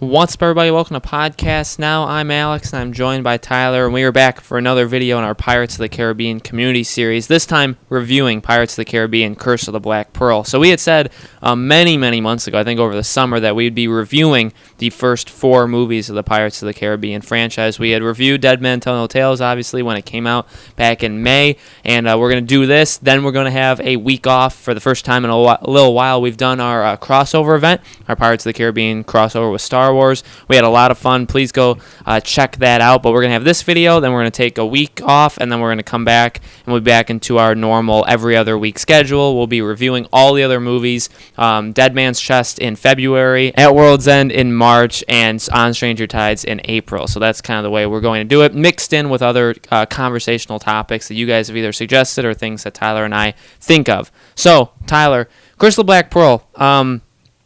What's up, everybody? Welcome to Podcast Now. I'm Alex, and I'm joined by Tyler, and we are back for another video in our Pirates of the Caribbean community series, this time reviewing Pirates of the Caribbean Curse of the Black Pearl. So we had said many months ago, I think over the summer, that we'd be reviewing the first four movies of the Pirates of the Caribbean franchise. We had reviewed Dead Men Tell No Tales, obviously, when it came out back in May, and we're going to do this. Then we're going to have a week off for the first time in a little while. We've done our crossover event, our Pirates of the Caribbean crossover with Star Wars. We had a lot of fun. Please go check that out. But we're going to have this video, then we're going to take a week off, and then we're going to come back, and we'll be back into our normal every other week schedule. We'll be reviewing all the other movies. Dead Man's Chest in February, At World's End in March, and On Stranger Tides in April. So that's kind of the way we're going to do it, mixed in with other conversational topics that you guys have either suggested or things that Tyler and I think of. So, Tyler, Curse of the Black Pearl.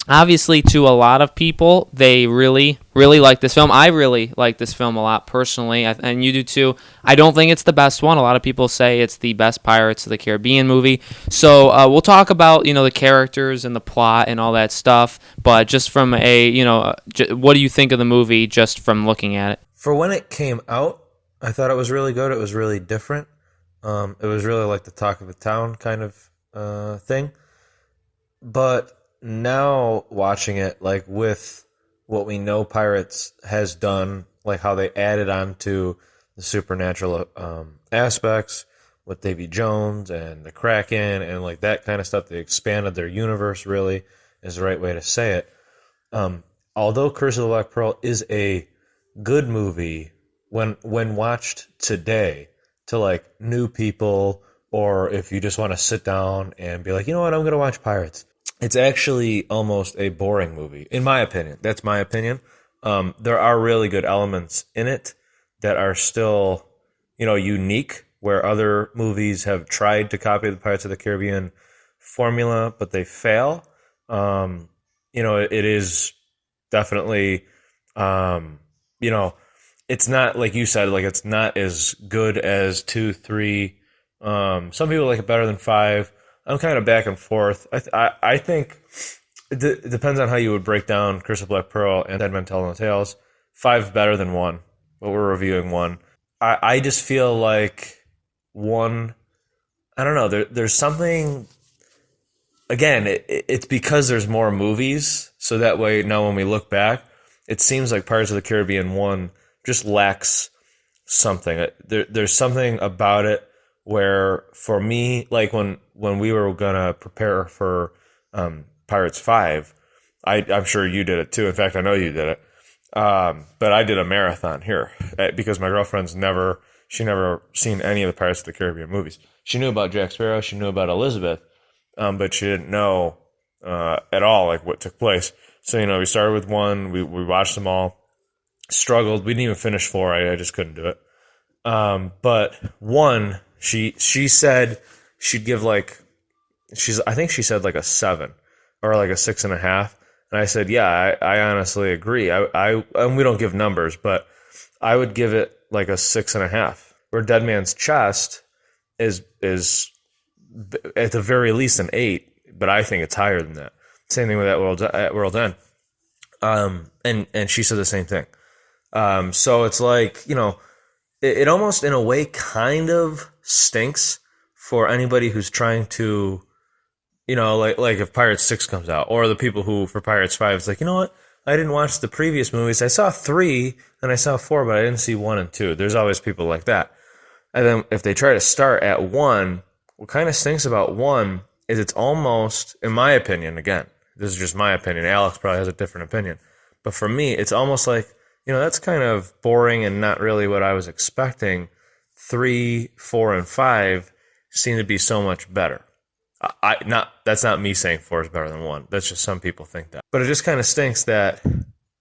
Obviously, to a lot of people, they really like this film. I really like this film a lot personally, and you do too. I don't think it's the best one. A lot of people say it's the best Pirates of the Caribbean movie. So we'll talk about the characters and the plot and all that stuff. But just from what do you think of the movie just from looking at it? For when it came out, I thought it was really good. It was really different. It was really like the talk of the town kind of thing. But now watching it, like with what we know Pirates has done, like how they added on to the supernatural aspects with Davy Jones and the Kraken and like that kind of stuff, they expanded their universe, really is the right way to say it. Although Curse of the Black Pearl is a good movie when watched today to like new people, or if you just want to sit down and be like, you know what, I'm going to watch Pirates. It's actually almost a boring movie, in my opinion. That's my opinion. There are really good elements in it that are still, unique, where other movies have tried to copy the Pirates of the Caribbean formula, but they fail. It is definitely, it's not, like you said, like it's not as good as 2, 3. Some people like it better than 5. I'm kind of back and forth. I think it depends on how you would break down Curse of Black Pearl and Dead Men Tell No Tales. 5 better than 1, but we're reviewing 1. I just feel like 1, I don't know, there's something, again, it's because there's more movies, so that way now when we look back, it seems like Pirates of the Caribbean 1 just lacks something. There's something about it where, for me, like when we were going to prepare for Pirates 5, I'm sure you did it too. In fact, I know you did it. But I did a marathon here because my girlfriend's never seen any of the Pirates of the Caribbean movies. She knew about Jack Sparrow. She knew about Elizabeth, but she didn't know at all like what took place. So, we started with 1. We watched them all. Struggled. We didn't even finish 4. I just couldn't do it. But 1... She said she'd give I think she said like a 7 or like a 6.5, and I said, yeah, I honestly agree. And we don't give numbers, but I would give it like a 6.5. Where Dead Man's Chest is at the very least an 8, but I think it's higher than that. Same thing with At World's End. And she said the same thing. So it's like, it almost in a way kind of stinks for anybody who's trying to, like if Pirates 6 comes out, or the people who for Pirates 5, it's like, you know what? I didn't watch the previous movies. I saw 3 and I saw 4, but I didn't see 1 and 2. There's always people like that. And then if they try to start at 1, what kind of stinks about 1 is it's almost, in my opinion, again, this is just my opinion. Alex probably has a different opinion. But for me, it's almost like, that's kind of boring and not really what I was expecting. 3, 4, and 5 seem to be so much better. That's not me saying 4 is better than 1. That's just some people think that. But it just kind of stinks that,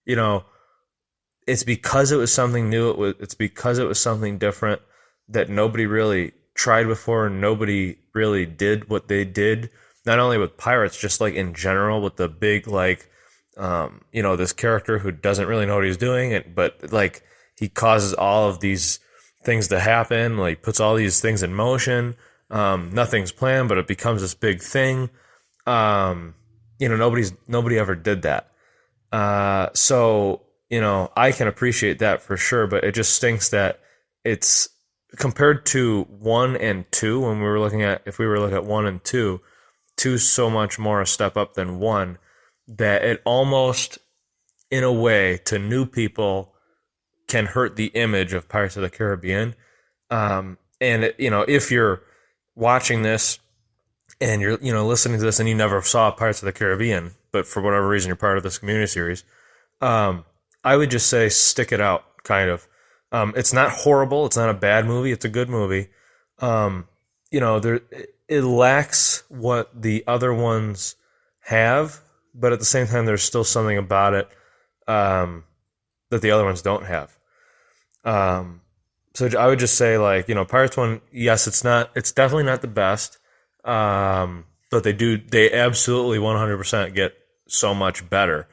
it's because it was something new. It's because it was something different that nobody really tried before, and nobody really did what they did. Not only with Pirates, just like in general with the big this character who doesn't really know what he's doing, but like he causes all of these things to happen, like puts all these things in motion. Nothing's planned, but it becomes this big thing. Nobody ever did that. So, I can appreciate that for sure, but it just stinks that it's compared to one and two when if we were looking at one and two, two's so much more a step up than one that it almost, in a way, to new people can hurt the image of Pirates of the Caribbean. If you're watching this and you're, listening to this and you never saw Pirates of the Caribbean, but for whatever reason you're part of this community series, I would just say stick it out, kind of. It's not horrible. It's not a bad movie. It's a good movie. It lacks what the other ones have, but at the same time, there's still something about it that the other ones don't have. So I would just say, Pirates 1, yes, it's definitely not the best, but they absolutely 100% get so much better.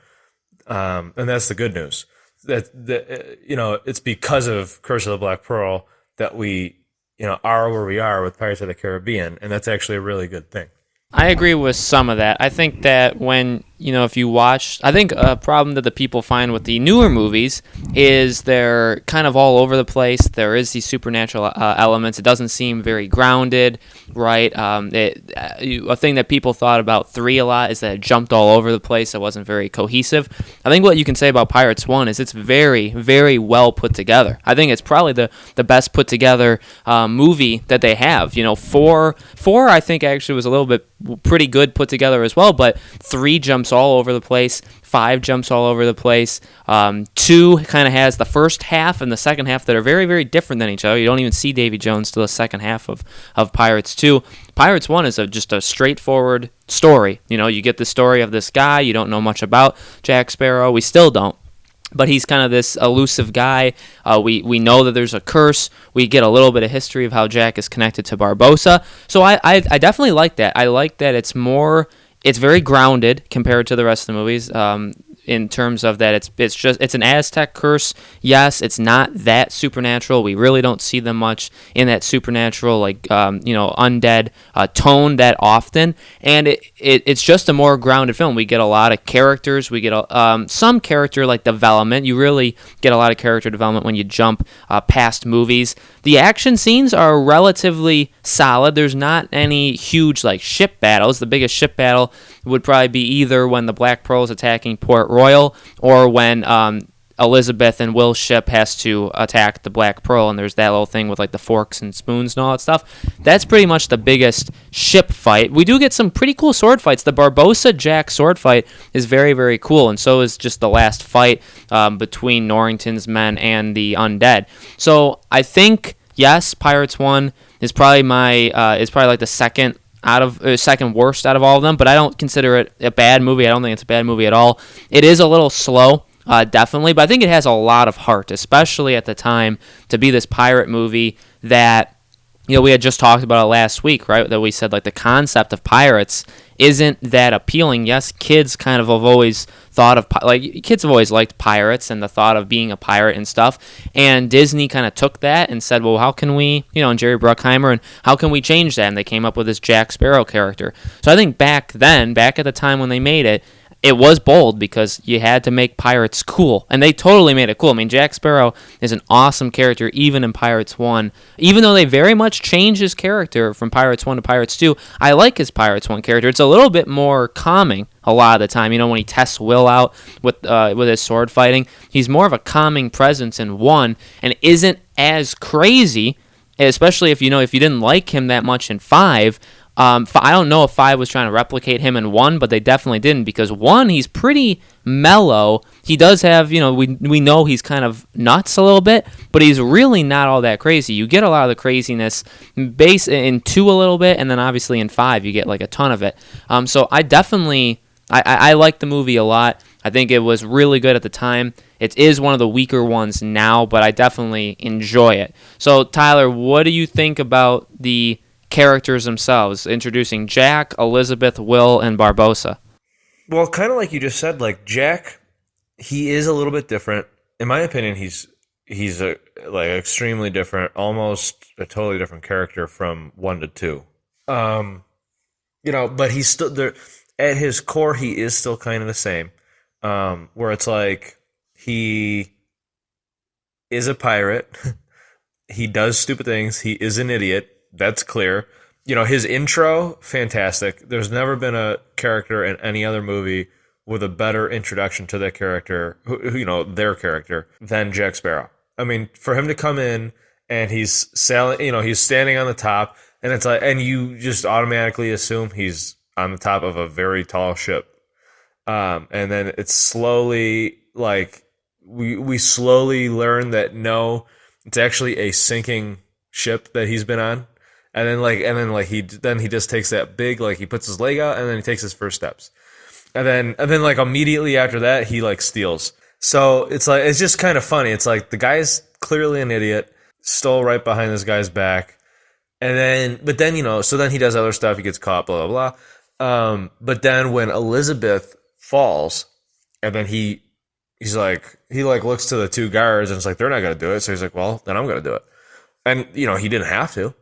And that's the good news. It's because of Curse of the Black Pearl that we, are where we are with Pirates of the Caribbean, and that's actually a really good thing. I agree with some of that. I think that when, if you watch, I think a problem that the people find with the newer movies is they're kind of all over the place. There is these supernatural elements. It doesn't seem very grounded, right? A thing that people thought about 3 a lot is that it jumped all over the place. It wasn't very cohesive. I think what you can say about Pirates 1 is it's very, very well put together. I think it's probably the best put together movie that they have. 4 I think actually was a little bit pretty good put together as well, but 3 jumps all over the place, 5 jumps all over the place, 2 kind of has the first half and the second half that are very, very different than each other. You don't even see Davy Jones till the second half of Pirates 2. Pirates 1 is just a straightforward story. You get the story of this guy, you don't know much about Jack Sparrow, we still don't. But he's kind of this elusive guy. We know that there's a curse. We get a little bit of history of how Jack is connected to Barbossa. So I definitely like that. I like that it's very grounded compared to the rest of the movies. In terms of that, it's an Aztec curse. Yes, it's not that supernatural. We really don't see them much in that supernatural, undead tone that often. And it's just a more grounded film. We get a lot of characters. We get some character development. You really get a lot of character development when you jump past movies. The action scenes are relatively solid. There's not any huge ship battles. The biggest ship battle would probably be either when the Black Pearl is attacking Port Royal or when Elizabeth and Will's ship has to attack the Black Pearl, and there's that little thing with the forks and spoons and all that stuff. That's pretty much the biggest ship fight. We do get some pretty cool sword fights. The Barbossa-Jack sword fight is very, very cool, and so is just the last fight between Norrington's men and the undead. So I think, yes, Pirates 1 is probably the second worst out of all of them, but I don't consider it a bad movie. I don't think it's a bad movie at all. It is a little slow, definitely, but I think it has a lot of heart, especially at the time, to be this pirate movie that, we had just talked about it last week, right? That we said the concept of pirates isn't that appealing. Yes, kids kind of have always thought of kids have always liked pirates and the thought of being a pirate and stuff. And Disney kind of took that and said, well, how can we, and Jerry Bruckheimer, and how can we change that? And they came up with this Jack Sparrow character. So I think back at the time when they made it, it was bold because you had to make pirates cool, and they totally made it cool. I mean, Jack Sparrow is an awesome character even in Pirates 1. Even though they very much changed his character from Pirates 1 to Pirates 2, I like his Pirates 1 character. It's a little bit more calming a lot of the time. When he tests Will out with his sword fighting, he's more of a calming presence in 1 and isn't as crazy, especially if you didn't like him that much in 5. I don't know if 5 was trying to replicate him in 1, but they definitely didn't, because 1, he's pretty mellow. He does have, we know he's kind of nuts a little bit, but he's really not all that crazy. You get a lot of the craziness base in 2 a little bit, and then obviously in 5 you get a ton of it. So I definitely, I like the movie a lot. I think it was really good at the time. It is one of the weaker ones now, but I definitely enjoy it. So Tyler, what do you think about the characters themselves, introducing Jack, Elizabeth, Will, and Barbossa? Well, kind of like you just said, Jack, he is a little bit different. In my opinion, he's extremely different, almost a totally different character from 1 to 2. But he's still there. At his core, he is still kind of the same. where it's like he is a pirate. He does stupid things. He is an idiot. That's clear. His intro, fantastic. There's never been a character in any other movie with a better introduction to that character, their character, than Jack Sparrow. I mean, for him to come in and he's sailing, he's standing on the top, and it's like, and you just automatically assume he's on the top of a very tall ship. And then it's slowly like we slowly learn that no, it's actually a sinking ship that he's been on. And then he just takes that big, like, he puts his leg out and then he takes his first steps. And then like immediately after that, he like steals. So it's like, it's just kind of funny. It's like the guy's clearly an idiot, stole right behind this guy's back. But then, so then he does other stuff. He gets caught, blah, blah, blah. But then when Elizabeth falls, and then he looks to the two guards and it's like, they're not going to do it. So he's like, well, then I'm going to do it. And, he didn't have to.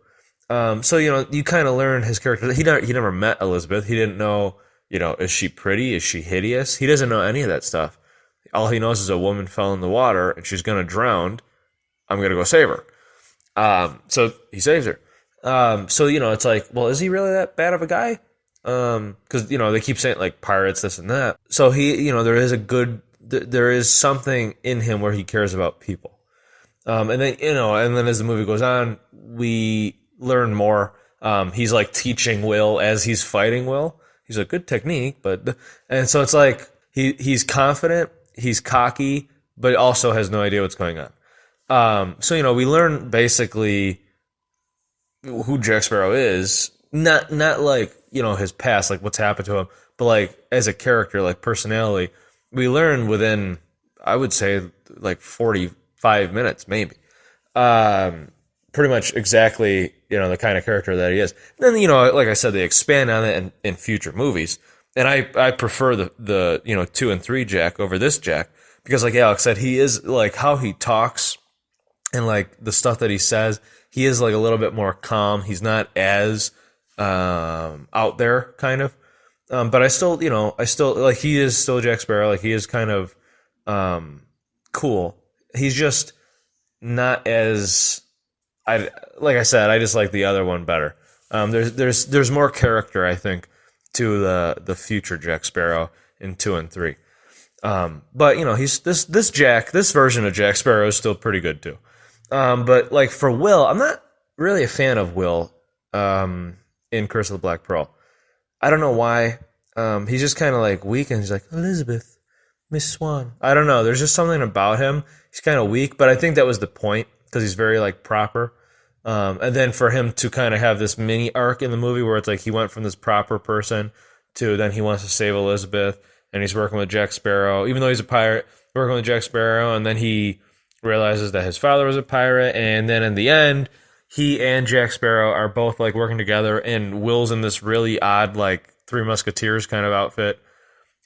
So, you kind of learn his character. He never met Elizabeth. He didn't know, is she pretty? Is she hideous? He doesn't know any of that stuff. All he knows is a woman fell in the water and she's going to drown. I'm going to go save her. So he saves her. So, it's like, well, is he really that bad of a guy? Cause, they keep saying like pirates, this and that. So he, there is something in him where he cares about people. And then as the movie goes on, we learn more. He's like teaching Will as he's fighting Will. He's like, good technique, and so it's like, he's confident, he's cocky, but also has no idea what's going on. So, we learn basically who Jack Sparrow is, not like, his past, like what's happened to him, but like as a character, like personality, we learn within, I would say, like 45 minutes, maybe. Pretty much exactly, the kind of character that he is. And then, like I said, they expand on it in future movies. And I prefer the 2 and 3 Jack over this Jack, because like Alex said, he is like, how he talks and like the stuff that he says, he is like a little bit more calm. He's not as out there, kind of. But I still like, he is still Jack Sparrow. Like, he is kind of cool. He's just not as, like I said, I just like the other one better. There's more character, I think, to the future Jack Sparrow in 2 and 3. But he's this version of Jack Sparrow is still pretty good too. But like for Will, I'm not really a fan of Will in Curse of the Black Pearl. I don't know why. He's just kind of like weak, and he's like, Elizabeth, Miss Swan. I don't know. There's just something about him. He's kind of weak, but I think that was the point, because he's very like proper. And then for him to kind of have this mini arc in the movie where it's like he went from this proper person to then he wants to save Elizabeth, and he's working with Jack Sparrow, even though he's a pirate, working with Jack Sparrow, and then he realizes that his father was a pirate, and then in the end, he and Jack Sparrow are both like working together, and Will's in this really odd like Three Musketeers kind of outfit,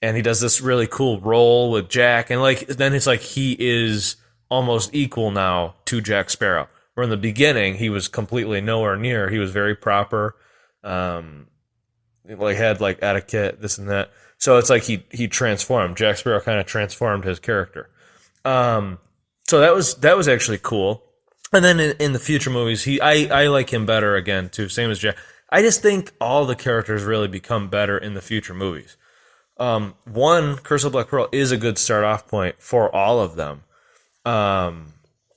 and he does this really cool role with Jack, and like then it's like he is almost equal now to Jack Sparrow. Where in the beginning he was completely nowhere near. He was very proper, like had like etiquette, this and that. So it's like he transformed. Jack Sparrow kind of transformed his character. So that was actually cool. And then in the future movies, I like him better again too. Same as Jack. I just think all the characters really become better in the future movies. One, Curse of Black Pearl is a good start off point for all of them.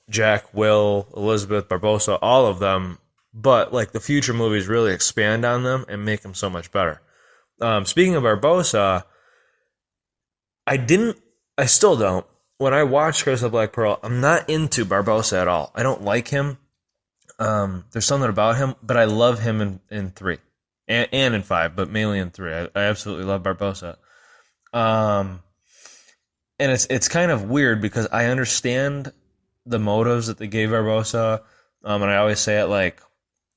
Jack, Will, Elizabeth, Barbossa, all of them. But like the future movies really expand on them and make them so much better. Speaking of Barbossa, I still don't. When I watch Curse of Black Pearl, I'm not into Barbossa at all. I don't like him. There's something about him, but I love him in 3 and in 5, but mainly in 3. I absolutely love Barbossa. And it's kind of weird because I understand the motives that they gave Barbossa, and I always say it like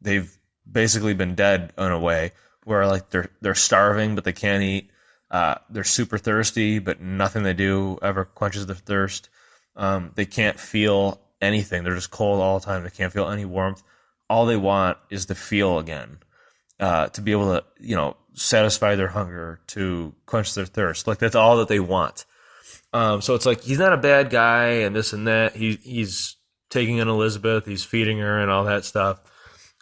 they've basically been dead in a way, where like they're starving but they can't eat. They're super thirsty, but nothing they do ever quenches the thirst. They can't feel anything. They're just cold all the time. They can't feel any warmth. All they want is to feel again, to be able to, satisfy their hunger, to quench their thirst. Like that's all that they want. So it's like he's not a bad guy and this and that. He's taking in Elizabeth, he's feeding her and all that stuff.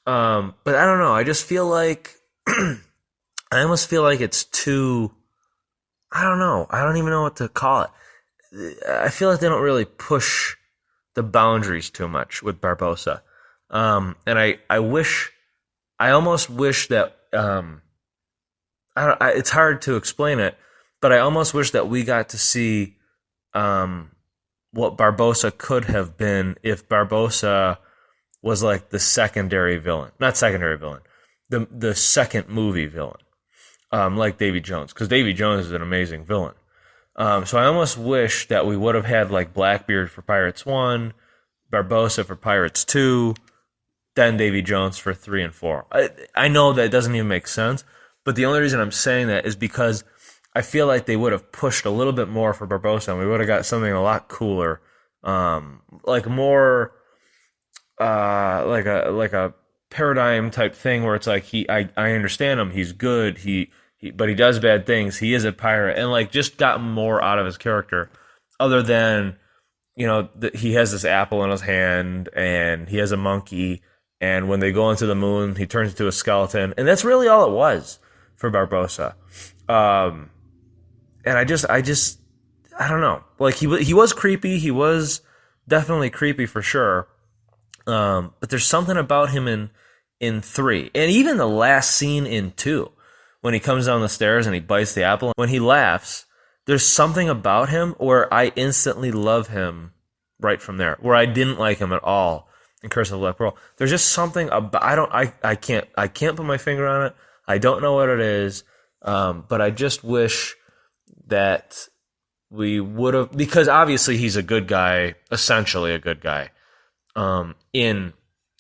But I don't know. I just feel like I almost feel like it's too. I don't know. I don't even know what to call it. I feel like they don't really push the boundaries too much with Barbossa. And I almost wish that, it's hard to explain it, but I almost wish that we got to see, what Barbossa could have been if Barbossa was like the secondary villain, not secondary villain, the second movie villain, like Davy Jones, because Davy Jones is an amazing villain. So I almost wish that we would have had like Blackbeard for Pirates 1, Barbossa for Pirates 2, then Davy Jones for 3 and 4. I know that doesn't even make sense, but the only reason I'm saying that is because I feel like they would have pushed a little bit more for Barbossa, and we would have got something a lot cooler, like more, like a paradigm type thing where it's like I understand him, he's good, but he does bad things. He is a pirate, and like just got more out of his character, other than he has this apple in his hand, and he has a monkey, and when they go into the moon, he turns into a skeleton, and that's really all it was for Barbossa. And I don't know. Like he was creepy. He was definitely creepy for sure. But there's something about him in 3, and even the last scene in 2. When he comes down the stairs and he bites the apple, when he laughs, there's something about him where I instantly love him right from there, where I didn't like him at all in Curse of the Black Pearl. There's just something about, I can't put my finger on it. I don't know what it is, but I just wish that we would have, because obviously he's a good guy, essentially a good guy, in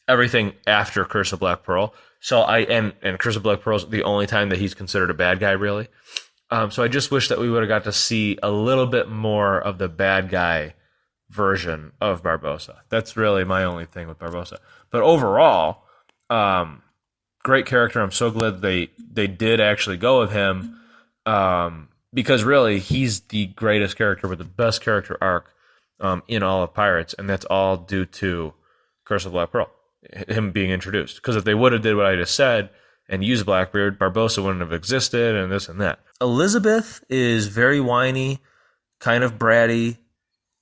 everything after Curse of Black Pearl. So and Curse of Black Pearl is the only time that he's considered a bad guy, really. So I just wish that we would have got to see a little bit more of the bad guy version of Barbossa. That's really my only thing with Barbossa. But overall, great character. I'm so glad they did actually go with him, because really he's the greatest character with the best character arc in all of Pirates, and that's all due to Curse of Black Pearl, him being introduced. Because if they would have did what I just said and used Blackbeard, Barbossa wouldn't have existed, and this and that. Elizabeth is very whiny, kind of bratty,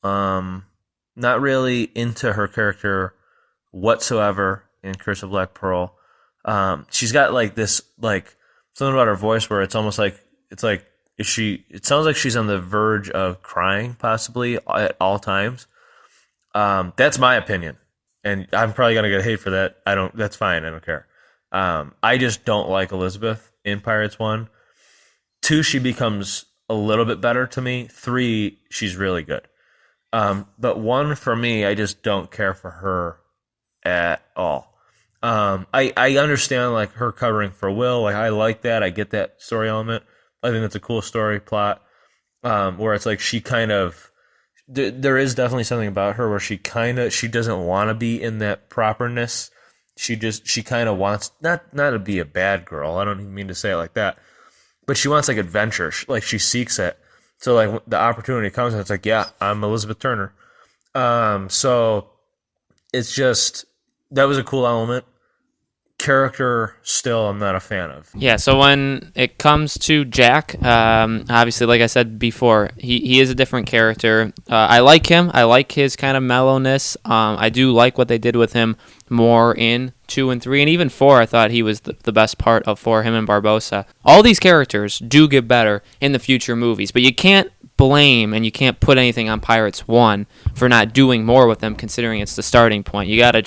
not really into her character whatsoever in Curse of Black Pearl. She's got like this, like something about her voice where it's almost like it sounds like she's on the verge of crying possibly at all times. That's my opinion, and I'm probably gonna get hate for that. That's fine. I don't care. I just don't like Elizabeth in Pirates 1. 2, she becomes a little bit better to me. 3, she's really good. But 1, for me, I just don't care for her at all. I understand like her covering for Will. Like I like that. I get that story element. I think that's a cool story plot. Where it's like she kind of, there is definitely something about her where she doesn't want to be in that properness. She kind of wants not to be a bad girl. I don't even mean to say it like that, but she wants like adventure. Like she seeks it. So like the opportunity comes and it's like, yeah, I'm Elizabeth Turner. So it's just, that was a cool element. Character still I'm not a fan of. Yeah, so when it comes to Jack, obviously, like I said before, he is a different character. I like him. I like his kind of mellowness. I do like what they did with him more in 2 and 3, and even 4, I thought he was the best part of 4, him and Barbossa. All these characters do get better in the future movies, but you can't blame and you can't put anything on Pirates 1 for not doing more with them, considering it's the starting point. You gotta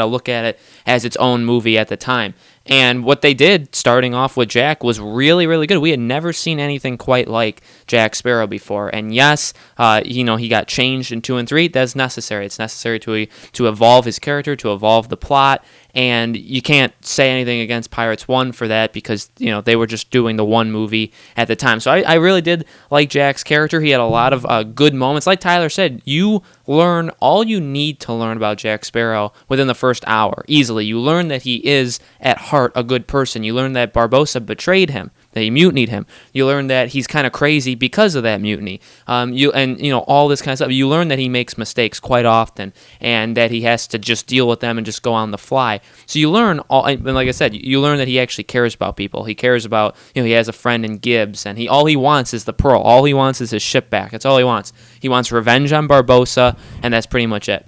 look at it as its own movie at the time. And what they did, starting off with Jack, was really, really good. We had never seen anything quite like Jack Sparrow before. And yes, he got changed in 2 and 3. That's necessary. It's necessary to evolve his character, to evolve the plot. And you can't say anything against Pirates 1 for that because, they were just doing the one movie at the time. So I really did like Jack's character. He had a lot of good moments. Like Tyler said, you learn all you need to learn about Jack Sparrow within the first hour, easily. You learn that he is, at heart, a good person. You learn that Barbossa betrayed him. that he mutinied him. You learn that he's kind of crazy because of that mutiny. All this kind of stuff. You learn that he makes mistakes quite often, and that he has to just deal with them and just go on the fly. So you learn all, and like I said, you learn that he actually cares about people. He cares about, he has a friend in Gibbs, and all he wants is the Pearl. All he wants is his ship back. That's all he wants. He wants revenge on Barbossa, and that's pretty much it.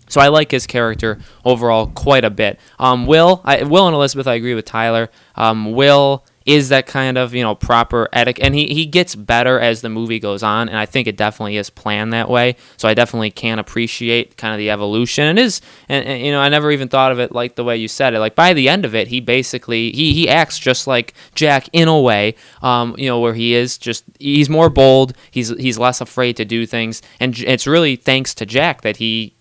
So I like his character overall quite a bit. Will and Elizabeth, I agree with Tyler. Will is that kind of, proper etiquette, and he gets better as the movie goes on, and I think it definitely is planned that way. So I definitely can appreciate kind of the evolution. And I never even thought of it like the way you said it. Like by the end of it, he basically he acts just like Jack in a way, where he's more bold, he's less afraid to do things, and it's really thanks to Jack that he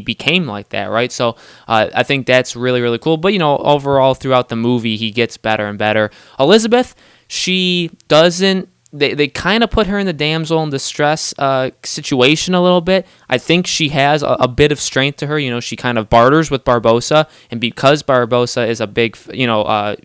became like that, right? So I think that's really, really cool. But, overall throughout the movie, he gets better and better. Elizabeth, she doesn't, they kind of put her in the damsel in distress situation a little bit. I think she has a bit of strength to her. She kind of barters with Barbossa, and because Barbossa is a big,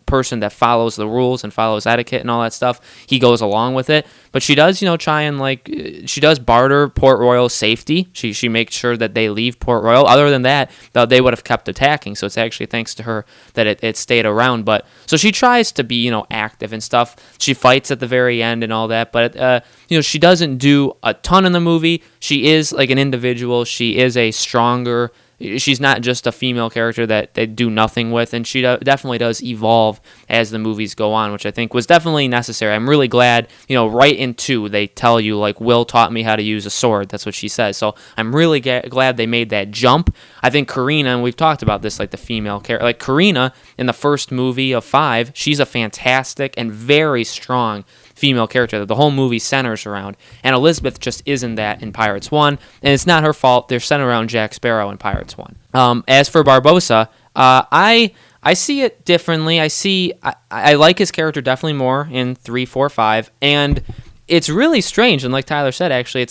person that follows the rules and follows etiquette and all that stuff, he goes along with it. But she does, try and she does barter Port Royal's safety. She makes sure that they leave Port Royal. Other than that, they would have kept attacking. So it's actually thanks to her that it stayed around. But so she tries to be, active and stuff. She fights at the very end and all that. But she doesn't do a ton in the movie. She is like an individual. She is a stronger. She's not just a female character that they do nothing with, and she definitely does evolve as the movies go on, which I think was definitely necessary. I'm really glad, right in 2, they tell you, like, Will taught me how to use a sword. That's what she says. So I'm really glad they made that jump. I think Karina, and we've talked about this, like the female character, like Karina in the first movie of 5, she's a fantastic and very strong female character that the whole movie centers around, and Elizabeth just isn't that in Pirates 1, and it's not her fault. They're centered around Jack Sparrow in Pirates 1. As for Barbossa, I see it differently. I like his character definitely more in 3, 4, 5, and it's really strange, and like Tyler said, actually,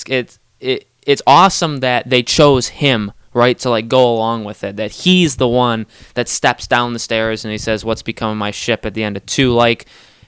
it's awesome that they chose him, right, to like go along with it, that he's the one that steps down the stairs and he says, what's become of my ship at the end of 2,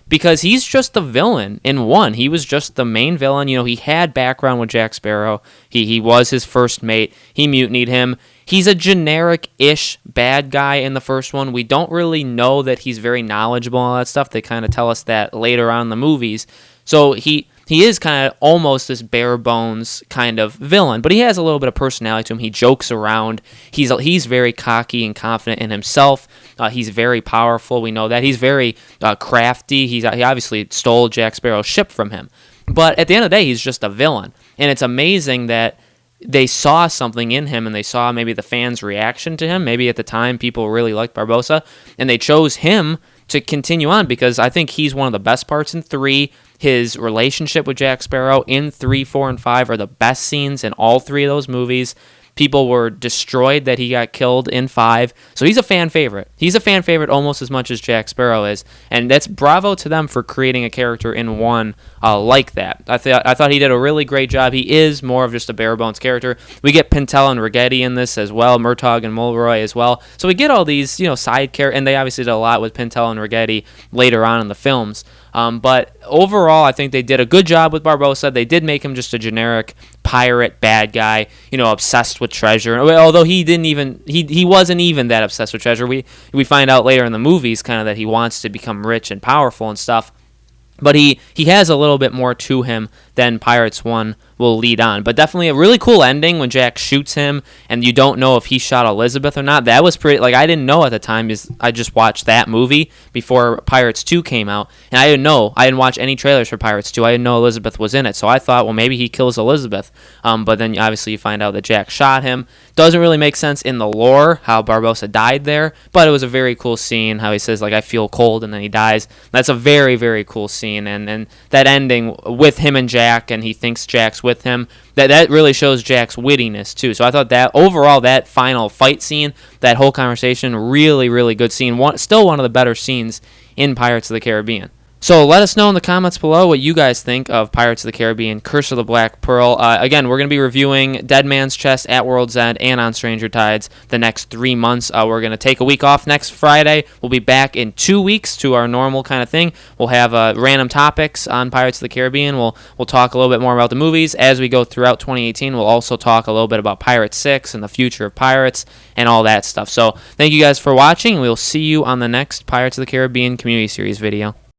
because he's just the villain in 1. He was just the main villain. He had background with Jack Sparrow. He was his first mate. He mutinied him. He's a generic-ish bad guy in the first one. We don't really know that he's very knowledgeable and all that stuff. They kind of tell us that later on in the movies. So he is kind of almost this bare bones kind of villain, but he has a little bit of personality to him. He jokes around. He's very cocky and confident in himself. He's very powerful. We know that. He's very crafty. He obviously stole Jack Sparrow's ship from him. But at the end of the day, he's just a villain. And it's amazing that they saw something in him, and they saw maybe the fans' reaction to him. Maybe at the time people really liked Barbossa, and they chose him to continue on because I think he's one of the best parts in 3. His relationship with Jack Sparrow in 3, 4, and 5 are the best scenes in all 3 of those movies. People were destroyed that he got killed in 5. So he's a fan favorite. He's a fan favorite almost as much as Jack Sparrow is. And that's bravo to them for creating a character in 1 like that. I thought he did a really great job. He is more of just a bare bones character. We get Pintel and Rigetti in this as well, Murtaugh and Mulroy as well. So we get all these, side characters, and they obviously did a lot with Pintel and Rigetti later on in the films. But overall, I think they did a good job with Barbossa. They did make him just a generic pirate bad guy, obsessed with treasure. Although he wasn't even that obsessed with treasure. We find out later in the movies kind of that he wants to become rich and powerful and stuff. But he has a little bit more to him than Pirates 1 will lead on. But definitely a really cool ending when Jack shoots him and you don't know if he shot Elizabeth or not. That was pretty, I didn't know at the time because I just watched that movie before Pirates 2 came out. And I didn't know. I didn't watch any trailers for Pirates 2. I didn't know Elizabeth was in it. So I thought, well, maybe he kills Elizabeth. But then obviously you find out that Jack shot him. Doesn't really make sense in the lore how Barbossa died there. But it was a very cool scene how he says, I feel cold, and then he dies. That's a very, very cool scene. And that ending with him and Jack, and he thinks Jack's with him, that really shows Jack's wittiness too. So I thought that overall, that final fight scene, that whole conversation, really, really good scene. Still one of the better scenes in Pirates of the Caribbean. So let us know in the comments below what you guys think of Pirates of the Caribbean, Curse of the Black Pearl. Again, we're going to be reviewing Dead Man's Chest, At World's End, and On Stranger Tides the next 3 months. We're going to take a week off next Friday. We'll be back in 2 weeks to our normal kind of thing. We'll have random topics on Pirates of the Caribbean. We'll talk a little bit more about the movies. As we go throughout 2018, we'll also talk a little bit about Pirate 6 and the future of pirates and all that stuff. So thank you guys for watching, and we'll see you on the next Pirates of the Caribbean Community Series video.